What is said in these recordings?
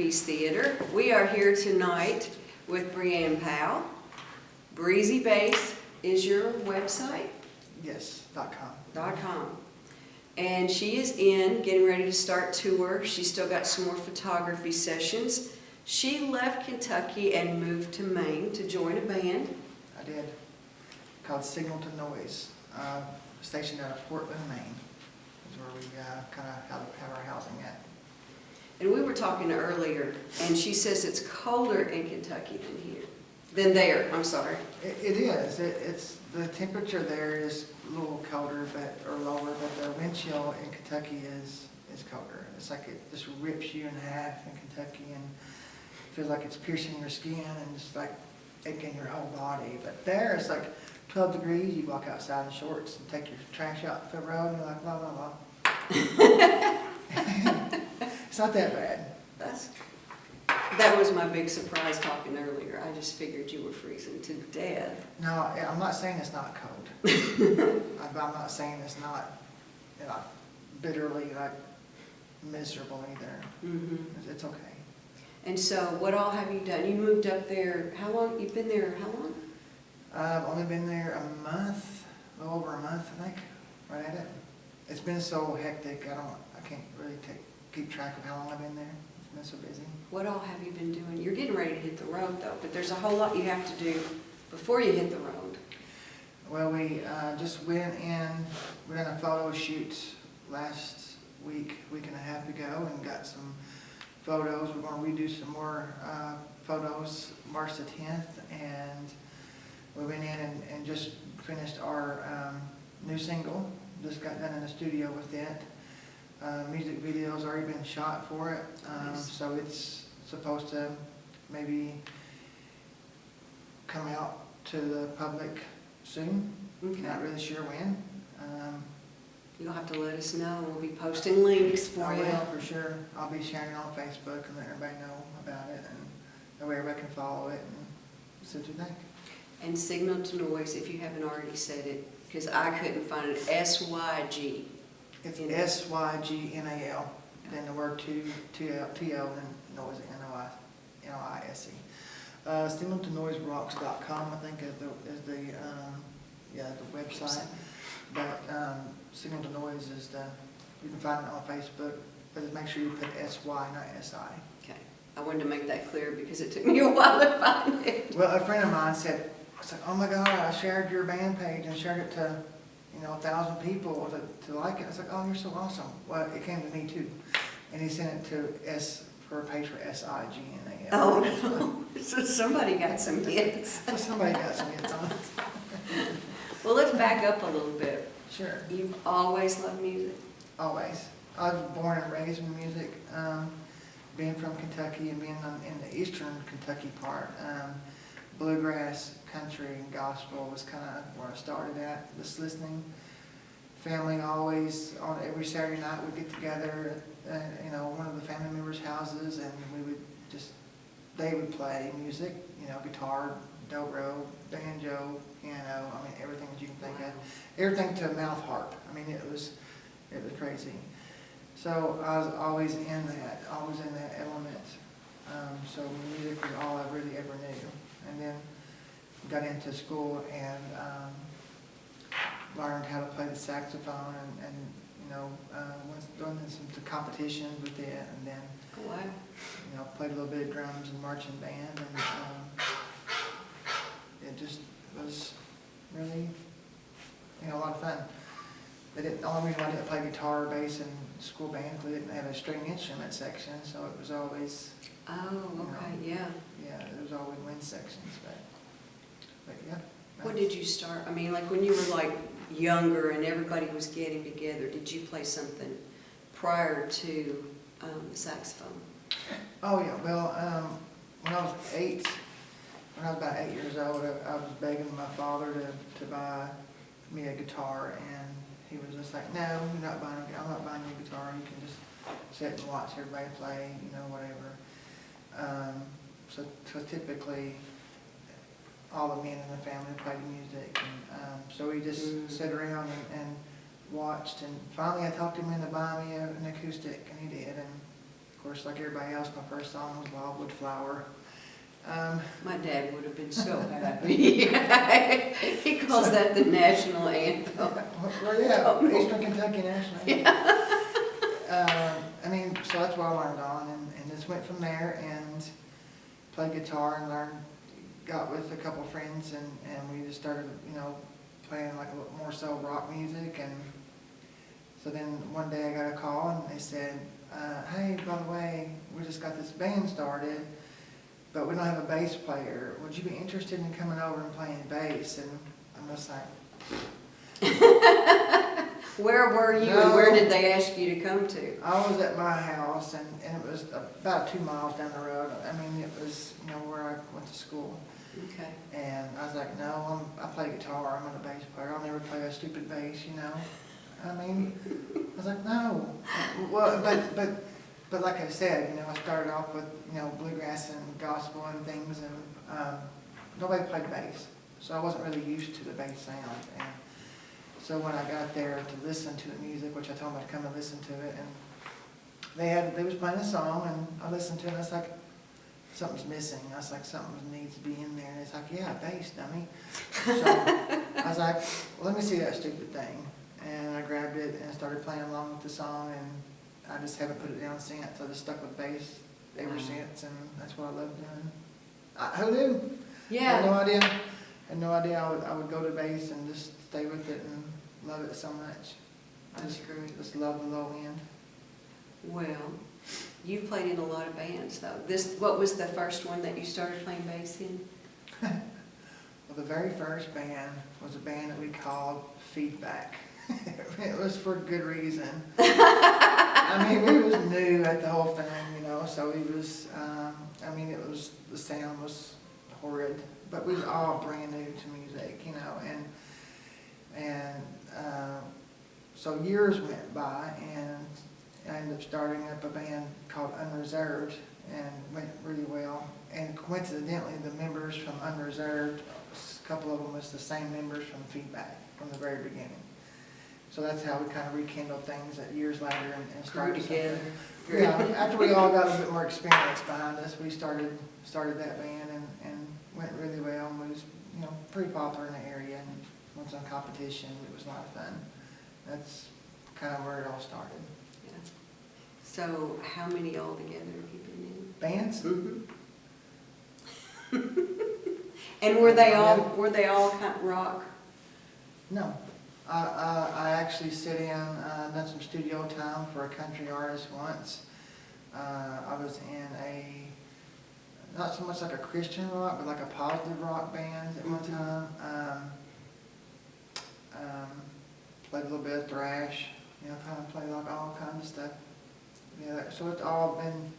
Piece Theater. We are here tonight with Breanne Powell. Breezy Base is your website? Yes, .com. .com. And she is getting ready to start tour. She's still got some more photography sessions. She left Kentucky and moved to Maine to join a band. I did. Called Signal to Noise. Stationed out of Portland, Maine. Is where we kind of have our housing at. And we were talking earlier, and she says it's colder in Kentucky than there. I'm sorry. It is. It's the temperature there is a little colder, or lower, but the wind chill in Kentucky is colder. It's like it just rips you in half in Kentucky, and feels like it's piercing your skin and just like aching your whole body. But there, it's like 12 degrees. You walk outside in shorts and take your trash out to the road, and you're like, blah blah blah. It's not that bad. That was my big surprise talking earlier. I just figured you were freezing to death. No, I'm not saying it's not cold. I'm not saying it's not, bitterly like miserable either. Mm-hmm. It's okay. And so, what all have you done? You moved up there. How long? You've been there? How long? I've only been there a month, a little over a month, I think. Right at it. It's been so hectic. I can't really keep track of how long I've been there. It's been so busy. What all have you been doing? You're getting ready to hit the road though, but there's a whole lot you have to do before you hit the road. Well, we just went in. We done a photo shoot last week and a half ago, and got some photos. We're going to redo some more photos March the 10th, and we went in and just finished our new single. Just got done in the studio with it. Music video's already been shot for it, Nice. so it's supposed to maybe come out to the public soon. Okay. Not really sure when. You'll have to let us know. We'll be posting links for I you. will, for sure. I'll be sharing it on Facebook and let everybody know about it, and that way everybody can follow it and see what you think. And Signal to Noise, if you haven't already said it, because I couldn't find it. SYG. It's SYGNAL, then the word T-O, and noise, N-O-I-S-E. Signal to Noise Rocks.com, I think, is the website. But Signal to Noise is you can find it on Facebook, but just make sure you put S-Y, not S-I. Okay. I wanted to make that clear because it took me a while to find it. Well, a friend of mine said, oh my God, I shared your band page and shared it to 1,000 people to like it. I was like, oh, you're so awesome. Well, it came to me too. And he sent it to for a page for SIGNAL. Oh no. So somebody got some hits. So somebody got some hits on it. Well, let's back up a little bit. Sure. You've always loved music? Always. I was born and raised in music. Being from Kentucky and being in the eastern Kentucky part, bluegrass, country, and gospel was kind of where I started at. Just listening. Family always, on every Saturday night we'd get together at one of the family members' houses, and they would play music, guitar, dobro, banjo, piano, everything that you can think of. Everything to mouth harp. It was crazy. So I was always in that element. So music was all I really ever knew. And then got into school and learned how to play the saxophone and was doing some competitions with it, and then Oh, wow. Played a little bit of drums and marching band, and it just was really a lot of fun. But the only reason I didn't play guitar or bass in school band is we didn't have a string instrument section, so it was always Yeah. there was always wind sections, but yeah. What did you start? Like when you were younger and everybody was getting together, did you play something prior to the saxophone? Oh yeah, well, when I was about 8 years old, I was begging my father to buy me a guitar, and he was just like, no, I'm not buying you a guitar, you can just sit and watch everybody play, whatever. So typically, all the men in the family played music, and so we just sat around and watched, and finally I talked him into buying me an acoustic, and he did, and Of course, like everybody else, my first song was Wildwood Flower. My dad would have been so happy. He calls that the national anthem. Well, yeah, Eastern Kentucky National. I mean, so that's what I learned on, and just went from there and played guitar and learned, got with a couple of friends, and we just started, playing like a little more so rock music. And so then one day I got a call and they said, hey, by the way, we just got this band started, but we don't have a bass player. Would you be interested in coming over and playing bass? And I'm just like, Where were you and where did they ask you to come to? I was at my house, and it was about 2 miles down the road. I mean, it was, where I went to school. Okay. And I was like, no, I play guitar, I'm not a bass player, I'll never play a stupid bass, I mean, I was like, no. Well, but like I said, I started off with, bluegrass and gospel and things, and nobody played bass. So I wasn't really used to the bass sound. And so when I got there to listen to the music, which I told them to come and listen to it, and they was playing a song, and I listened to it, and I was like, something's missing. I was like, something needs to be in there. And it's like, yeah, bass, dummy. So I was like, well, let me see that stupid thing. And I grabbed it and started playing along with the song, and I just haven't put it down since. I just stuck with bass ever since, and that's what I love doing. Who knew? Yeah. I had no idea. Had no idea I would go to bass and just stay with it and love it so much. That's great. Just love the low end. Well, you've played in a lot of bands, though. What was the first one that you started playing bass in? Well, the very first band was a band that we called Feedback. It was for good reason. I mean, we was new at the whole thing, so it was, the sound was horrid, but we was all brand new to music, so years went by, and I ended up starting up a band called Unreserved, and went really well. And coincidentally, the members from Unreserved, a couple of them was the same members from Feedback from the very beginning. So that's how we kind of rekindled things that years later and started together. Yeah, after we all got a bit more experience behind us, we started that band, and went really well, and was pretty popular in the area, and went on competition. It was a lot of fun. That's kind of where it all started. Yeah. So how many altogether have you been in? Bands? Mm-hmm. And were they all kind of rock? No. I actually sit in, done some studio time for a country artist once. I was in not so much like a Christian rock, but like a positive rock band at one time. Played a little bit of thrash, kind of played like all kinds of stuff. Yeah, so it's all been,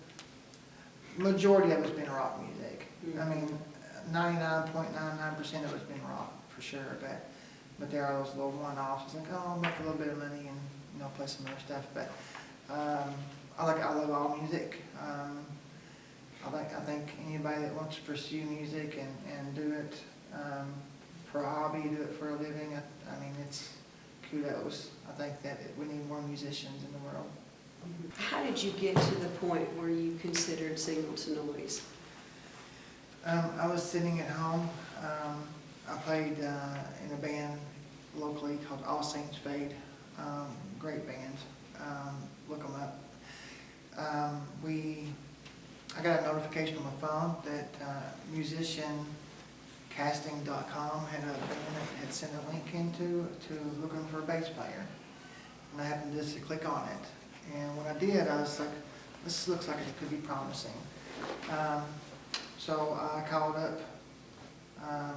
majority of it's been rock music. Mm-hmm. I mean, 99.99% of it's been rock for sure, but there are those little one-offs. It's like, oh, I'll make a little bit of money and play some other stuff. But I love all music. I think anybody that wants to pursue music and do it for a hobby, do it for a living, I mean, it's kudos. I think that we need more musicians in the world. How did you get to the point where you considered Signal to Noise? I was sitting at home. I played in a band locally called All Saints Fade. Great band. Look them up. I got a notification on my phone that musiciancasting.com had a band that had sent a link into looking for a bass player. And I happened just to click on it. And when I did, I was like, this looks like it could be promising. So I called up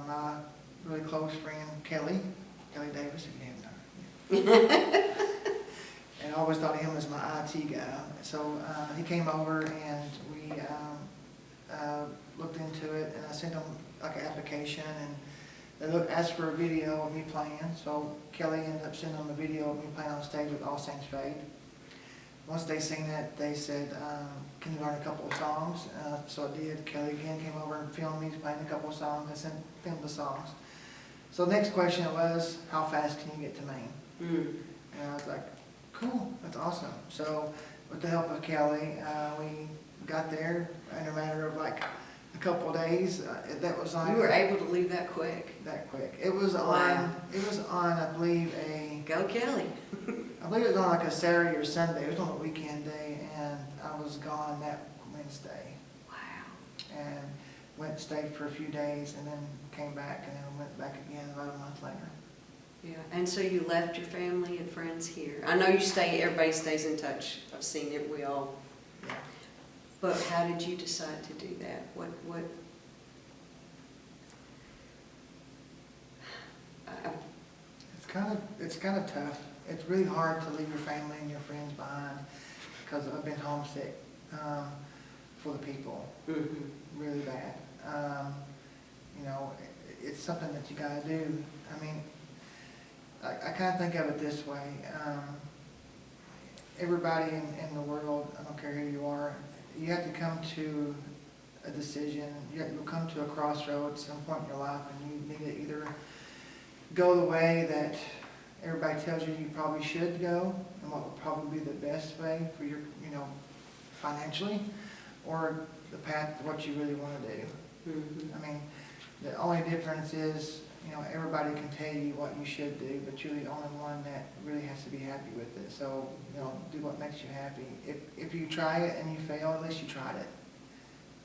my really close friend Kelly Davis, if you haven't known her. And I always thought of him as my IT guy. So he came over and we looked into it, and I sent him like an application, and they asked for a video of me playing. So Kelly ended up sending them a video of me playing on stage with All Saints Fade. Once they seen it, they said, can you learn a couple of songs? So I did. Kelly again came over and filmed me playing a couple of songs. I sent them the songs. So the next question was, how fast can you get to Maine? And I was like, cool, that's awesome. So with the help of Kelly, we got there in a matter of like a couple of days. That was like You were able to leave that quick. that quick. It was Wow. on, I believe, Go Kelly. I believe it was on like a Saturday or Sunday. It was on a weekend day, and I was gone that Wednesday. Wow. And went and stayed for a few days, and then came back, and then went back again about a month later. Yeah, and so you left your family and friends here. I know you everybody stays in touch. I've seen it, we all. Yeah. But how did you decide to do that? What, It's kind of tough. It's really hard to leave your family and your friends behind, because I've been homesick for the people, really bad. You know, it's something that you gotta do. I mean, I kind of think of it this way. Everybody in the world, I don't care who you are, you have to come to a decision. You'll come to a crossroads at some point in your life, and you need to either go the way that everybody tells you probably should go, and what would probably be the best way for your, financially, or the path to what you really want to do. I mean, the only difference is, everybody can tell you what you should do, but you're the only one that really has to be happy with it. So, do what makes you happy. If you try it and you fail, at least you tried it.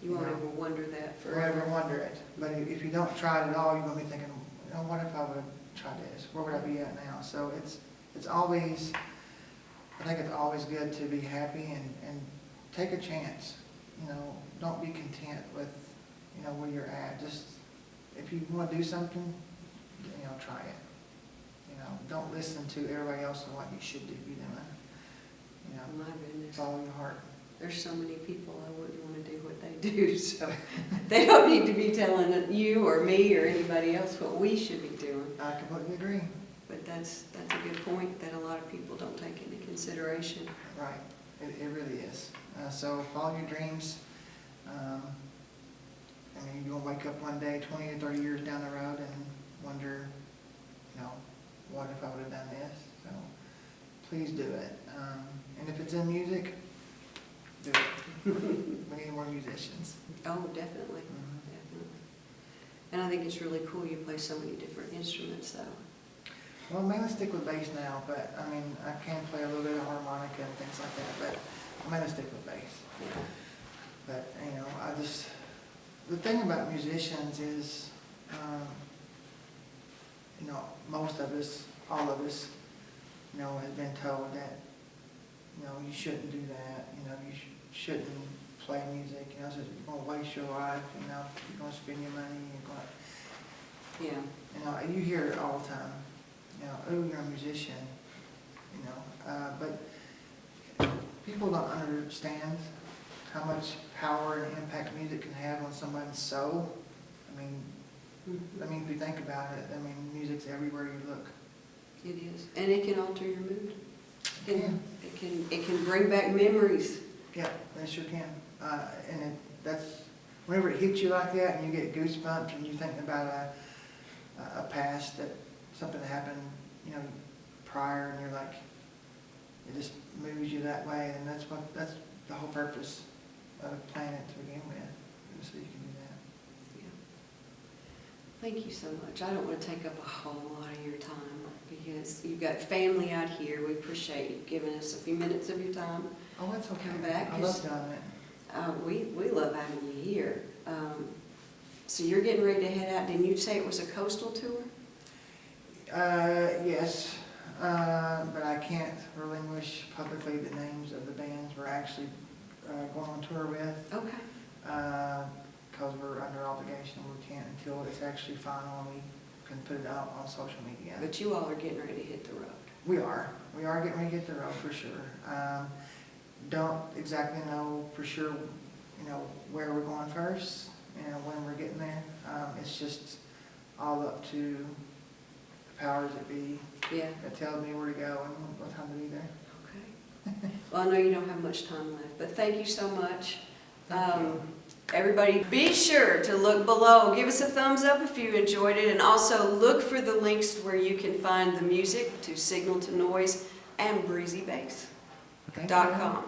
you won't ever wonder that Forever wonder it. But if you don't try it at all, you're going to be thinking, what if I would have tried this? Where would I be at now? So it's always, I think it's always good to be happy and take a chance. Don't be content with, where you're at. Just, if you want to do something, try it. Don't listen to everybody else and what you should be doing. My goodness. Follow your heart. There's so many people I wouldn't want to do what they do, so they don't need to be telling you or me or anybody else what we should be doing. I completely agree. But that's a good point that a lot of people don't take into consideration. Right. It really is. So follow your dreams. You'll wake up one day 20 or 30 years down the road and wonder, what if I would have done this? So please do it. And if it's in music, do it. We need more musicians. Oh, definitely. Definitely. And I think it's really cool you play so many different instruments, though. Well, mainly stick with bass now, but I can play a little bit of harmonica and things like that, but I'm going to stick with bass. Yeah. But, the thing about musicians is, most of us, all of us, has been told that, you shouldn't do that, you shouldn't play music, so you're going to waste your life, you're going to spend your money, you're going to, Yeah. You hear it all the time, oh, you're a musician, but people don't understand how much power and impact music can have on somebody's soul. If you think about it, music's everywhere you look. It is. And it can alter your mood. It It can bring back memories. Yeah, it sure can. That's whenever it hits you like that, and you get goosebumps, and you think about a past something that happened, prior, and you're like, it just moves you that way, and that's the whole purpose of the planet to begin with, so you can do that. Yeah. Thank you so much. I don't want to take up a whole lot of your time because you've got family out here. We appreciate you giving us a few minutes of your time. Oh, that's okay. Come back. I love doing it. We love having you here. So you're getting ready to head out. Didn't you say it was a coastal tour? Yes, but I can't relinquish publicly the names of the bands we're actually going on tour with. Okay. Because we're under obligation, we can't until it's actually final and we can put it out on social media. But you all are getting ready to hit the road. We are getting ready to hit the road for sure. Don't exactly know for sure, where we're going first, when we're getting there. It's just all up to the powers that be. Yeah. That tells me where to go and what time to be there. Okay. Well, I know you don't have much time left, but thank you so much. Thank you. Everybody, be sure to look below. Give us a thumbs up if you enjoyed it, and also look for the links where you can find the music to Signal to Noise and BreezyPowellInterview.com.